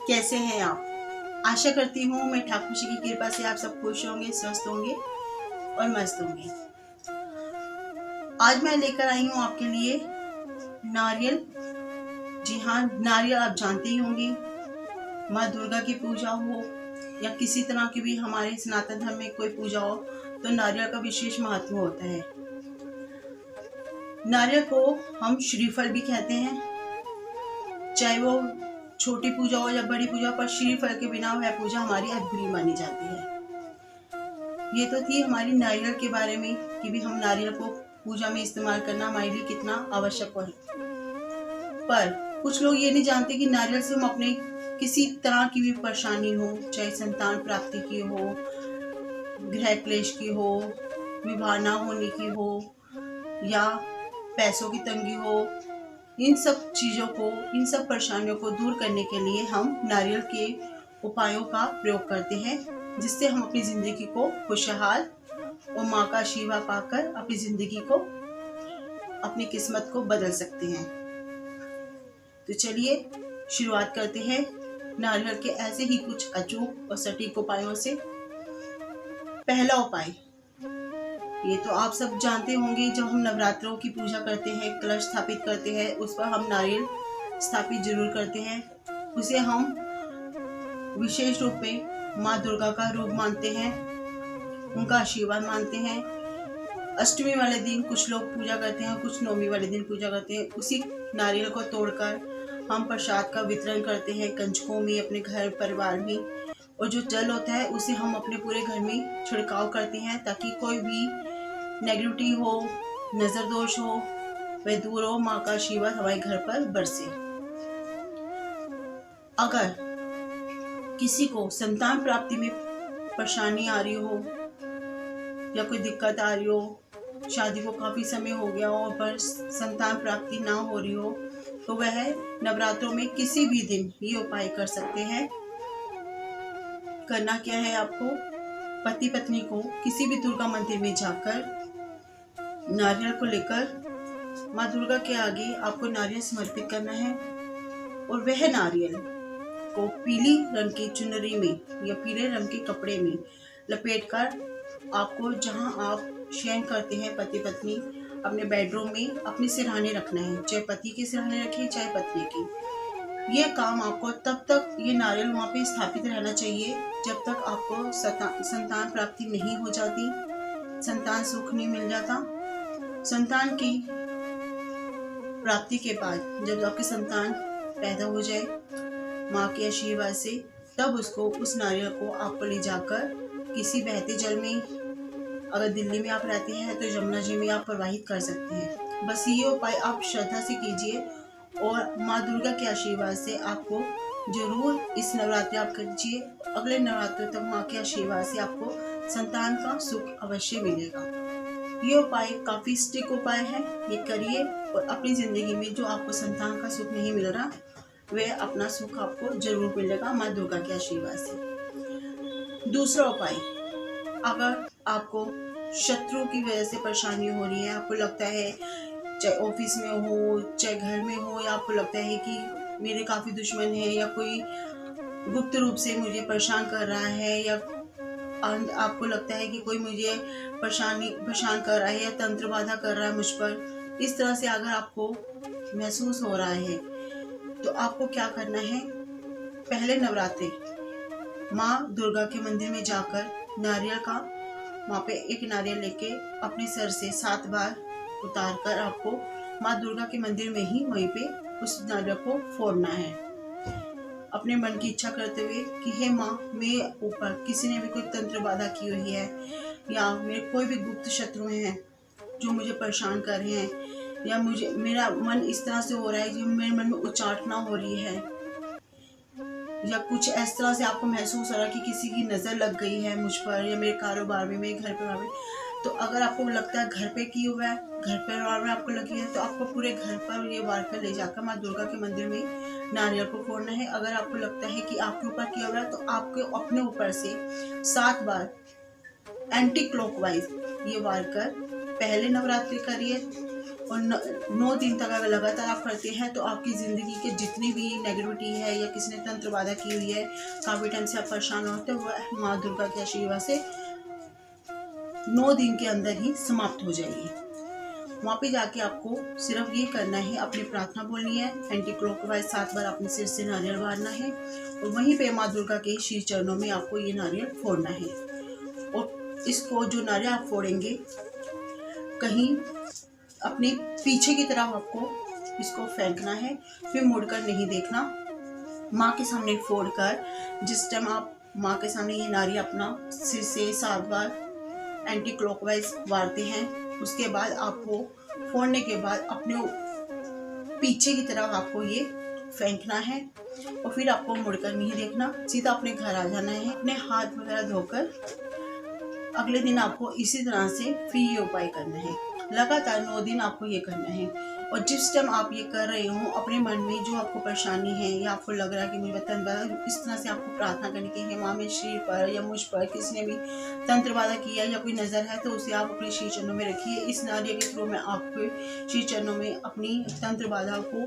कैसे हैं आप? आशा करती हूँ मैं ठाकुर जी की कृपा से आप सब खुश होंगे, स्वस्थ होंगे और मस्त होंगे। आज मैं लेकर आई हूँ आपके लिए नारियल। जी हाँ, नारियल आप जानते ही होंगे, माँ दुर्गा की पूजा हो या किसी तरह की भी हमारे सनातन धर्म में कोई पूजा हो तो नारियल का विशेष महत्व होता है। नारियल को हम श्रीफल भी कहते हैं, चाहे वो छोटी पूजा हो या बड़ी पूजा, पर श्रीफल के बिना वह पूजा हमारी अधूरी मानी जाती है। ये तो थी हमारी नारियल के बारे में कि भी हम नारियल को पूजा में इस्तेमाल करना हमारे लिए कितना आवश्यक है। पर कुछ लोग ये नहीं जानते कि नारियल से हम अपने किसी तरह की भी परेशानी हो, चाहे संतान प्राप्ति की हो, गृह क्लेश की हो, विवाह ना होने की हो या पैसों की तंगी हो, इन सब चीज़ों को, इन सब परेशानियों को दूर करने के लिए हम नारियल के उपायों का प्रयोग करते हैं, जिससे हम अपनी ज़िंदगी को खुशहाल और माँ का आशीर्वाद पाकर अपनी ज़िंदगी को, अपनी किस्मत को बदल सकते हैं। तो चलिए शुरुआत करते हैं नारियल के ऐसे ही कुछ अचूक और सटीक उपायों से। पहला उपाय, ये तो आप सब जानते होंगे, जब हम नवरात्रों की पूजा करते हैं, कलश स्थापित करते हैं, उस पर हम नारियल स्थापित जरूर करते हैं। उसे हम विशेष रूप में माँ दुर्गा का रूप मानते हैं, उनका आशीर्वाद मानते हैं। अष्टमी वाले दिन कुछ लोग पूजा करते हैं, कुछ नवमी वाले दिन पूजा करते हैं। उसी नारियल को तोड़कर हम प्रसाद का वितरण करते हैं कंजकों में, अपने घर परिवार में। और जो जल होता है उसे हम अपने पूरे घर में छिड़काव करते हैं, ताकि कोई भी नेगेटिविटी हो, नजर दोष हो, वह दूर हो, माँ का आशीर्वाद हमारे घर पर बरसे। अगर किसी को संतान प्राप्ति में परेशानी आ रही हो या कोई दिक्कत आ रही हो, शादी को काफी समय हो गया हो पर संतान प्राप्ति ना हो रही हो, तो वह नवरात्रों में किसी भी दिन ये उपाय कर सकते हैं। करना क्या है, आपको पति पत्नी को किसी भी दुर्गा मंदिर में जाकर नारियल को लेकर माँ दुर्गा के आगे आपको नारियल समर्पित करना है। और वह नारियल को पीली रंग की चुनरी में या पीले रंग के कपड़े में लपेटकर आपको, जहां आप शयन करते हैं पति पत्नी, अपने बेडरूम में अपने सिरहाने रखना है। चाहे पति के सिरहाने रखें, चाहे पत्नी के। ये काम आपको तब तक, ये नारियल वहाँ पे स्थापित रहना चाहिए जब तक आपको संतान प्राप्ति नहीं हो जाती, संतान सुख नहीं मिल जाता। संतान की प्राप्ति के बाद जब आपकी संतान पैदा हो जाए माँ के आशीर्वाद से, तब उसको, उस नारियल को आपको ले जाकर किसी बहते जल में, अगर दिल्ली में आप रहते हैं तो यमुना जी में आप प्रवाहित कर सकते हैं। बस ये उपाय आप श्रद्धा से कीजिए और माँ दुर्गा के आशीर्वाद से आपको जरूर इस नवरात्रि आप कीजिए। अगले नवरात्रि तक माँ के आशीर्वाद से आपको संतान का सुख अवश्य मिलेगा। ये उपाय काफी स्टिक उपाय है, ये करिए और अपनी जिंदगी में जो आपको संतान का सुख नहीं मिल रहा, वह अपना सुख आपको जरूर मिलेगा माँ दुर्गा के आशीर्वाद से। दूसरा उपाय, अगर आपको शत्रु की वजह से परेशानी हो रही है, आपको लगता है चाहे ऑफिस में हो, चाहे घर में हो, या आपको लगता है कि मेरे काफी दुश्मन है या कोई गुप्त रूप से मुझे परेशान कर रहा है, या आपको लगता है कि कोई मुझे परेशान कर रहा है या तंत्र बाधा कर रहा है मुझ पर, इस तरह से अगर आपको महसूस हो रहा है तो आपको क्या करना है, पहले नवरात्रि माँ दुर्गा के मंदिर में जाकर नारियल का, वहाँ पे एक नारियल लेके अपने सर से 7 बार उतार कर आपको माँ दुर्गा के मंदिर में ही वहीं पे उस नारियल को फोड़ना है, अपने मन की इच्छा करते हुए कि हे माँ, मेरे ऊपर किसी ने भी कोई तंत्र बाधा की हुई है या मेरे कोई भी गुप्त शत्रु हैं जो मुझे परेशान कर रहे हैं, या मुझे, मेरा मन इस तरह से हो रहा है कि मेरे मन में उचाटना हो रही है, या कुछ इस तरह से आपको महसूस हो रहा है कि किसी की नज़र लग गई है मुझ पर या मेरे कारोबार में, मेरे घर परिवार में। तो अगर आपको लगता है घर पे की हुआ है, घर परिवार में आपको लगी है, तो आपको पूरे घर पर ये वार ले जाकर माँ दुर्गा के मंदिर में नारियल को फोड़ना है। अगर आपको लगता है कि आपके ऊपर किया हुआ है, तो आपके अपने ऊपर से 7 बार एंटी क्लॉकवाइज ये वार कर पहले नवरात्रि करिए, और 9 दिन तक अगर लगातार आप करते हैं तो आपकी ज़िंदगी के जितनी भी नेगेटिविटी है या किसी ने तंत्र बाधा की हुई है, काफ़ी टाइम से आप परेशान होते हैं, वह माँ दुर्गा के आशीर्वाद से 9 दिन के अंदर ही समाप्त हो जाएगी। वहाँ पे जाके आपको सिर्फ ये करना है, अपनी प्रार्थना बोलनी है, एंटी क्लॉकवाइज 7 बार अपने सिर से नारियल मारना है और वहीं पे माँ दुर्गा के श्री चरणों में आपको ये नारियल फोड़ना है। और इसको जो नारियल आप फोड़ेंगे कहीं अपने पीछे की तरफ आपको इसको फेंकना है, फिर मुड़कर नहीं देखना। माँ के सामने फोड़कर जिस टाइम आप माँ के सामने ये नारियल अपना सिर से 7 बार एंटी क्लॉकवाइज मारते हैं, उसके बाद आपको फोड़ने के बाद अपने पीछे की तरफ आपको ये फेंकना है और फिर आपको मुड़कर नहीं देखना, सीधा अपने घर आ जाना है। अपने हाथ वगैरह धोकर अगले दिन आपको इसी तरह से फिर ये उपाय करना है। लगातार 9 दिन आपको ये करना है। और जिस टाइम आप ये कर रहे हो, अपने मन में जो आपको परेशानी है या आपको लग रहा है कि मुझे तंत्र बाधा, इस तरह से आपको प्रार्थना करनी कि माँ मेरे शरीर पर या मुझ पर किसी ने भी तंत्र बाधा किया या कोई नज़र है तो उसे आप अपने श्री चरणों में रखिए। इस नारियल के थ्रू मैं आपके श्री चरणों में अपनी तंत्र बाधा को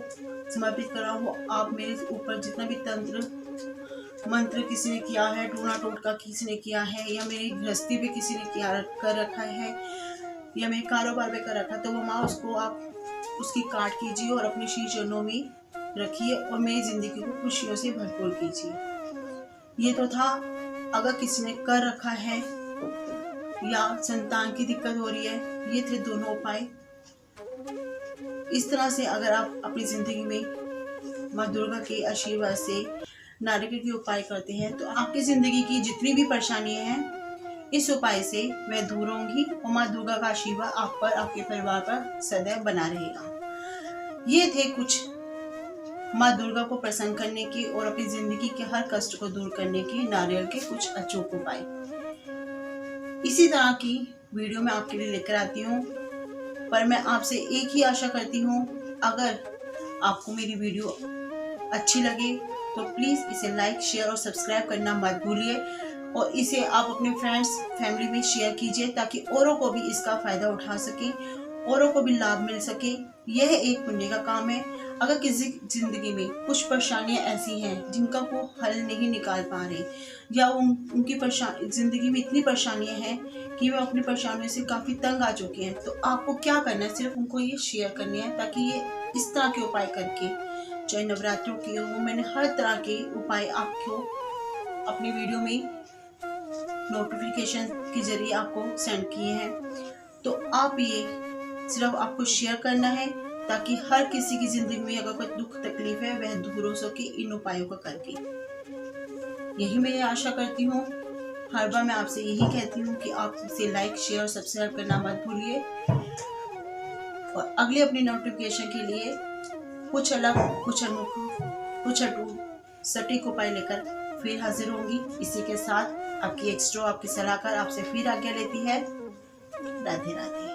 समर्पित कर रहा हूँ। आप मेरे ऊपर जितना भी तंत्र मंत्र किसी ने किया है, टूना टोटका किसी ने किया है, या मेरी गृहस्थी पे किसी ने किया कर रखा है, या मेरे कारोबार पे कर रखा, तो वो माँ उसको आप उसकी काट कीजिए और अपने श्री चरणों में रखिए और मेरी ज़िंदगी को खुशियों से भरपूर कीजिए। ये तो था अगर किसी ने कर रखा है या संतान की दिक्कत हो रही है, ये थे दोनों उपाय। इस तरह से अगर आप अपनी ज़िंदगी में माँ दुर्गा के आशीर्वाद से नारियल के उपाय करते हैं तो आपकी ज़िंदगी की जितनी भी परेशानियां हैं इस उपाय से वह दूर होंगी और माँ दुर्गा का आशीर्वाद आप पर, आपके परिवार पर सदैव बना रहेगा। ये थे कुछ माँ दुर्गा को प्रसन्न करने के और अपनी जिंदगी के हर कष्ट को दूर करने के नारियल के कुछ अचूक उपाय। इसी तरह की वीडियो मैं आपके लिए लेकर आती हूँ, पर मैं आपसे एक ही आशा करती हूँ, अगर आपको मेरी वीडियो अच्छी लगे तो प्लीज़ इसे लाइक, शेयर और सब्सक्राइब करना मत भूलिए और इसे आप अपने फ्रेंड्स फैमिली में शेयर कीजिए ताकि औरों को भी इसका फ़ायदा उठा सकें, औरों को भी लाभ मिल सके। यह एक पुण्य का काम है। अगर किसी ज़िंदगी में कुछ परेशानियां ऐसी हैं जिनका वो हल नहीं निकाल पा रहे या उनकी ज़िंदगी में इतनी परेशानियां हैं कि वे अपनी परेशानियों से काफ़ी तंग आ चुके हैं, तो आपको क्या करना है, सिर्फ उनको ये शेयर करनी है ताकि ये इस तरह के उपाय करके, चाहे नवरात्रों के हो, मैंने हर तरह के उपाय आपको अपनी वीडियो में नोटिफिकेशन के जरिए आपको सेंड किए हैं। तो आप ये सिर्फ आपको शेयर करना है ताकि हर किसी की जिंदगी में अगर कोई दुख तकलीफ है वह दूर हो सके इन उपायों को करके। यही मैं आशा करती हूँ। हर बार मैं आपसे यही कहती हूँ कि आप इसे लाइक, शेयर और सब्सक्राइब करना मत भूलिए और अगले अपनी नोटिफिकेशन के लिए कुछ अलग, कुछ अनोख, कुछ अटूट सटीक उपाय लेकर फिर हाजिर होंगी। इसी के साथ आपकी एक्स्ट्रो, आपकी सलाहकार आपसे फिर आज्ञा लेती है। राधे राधे।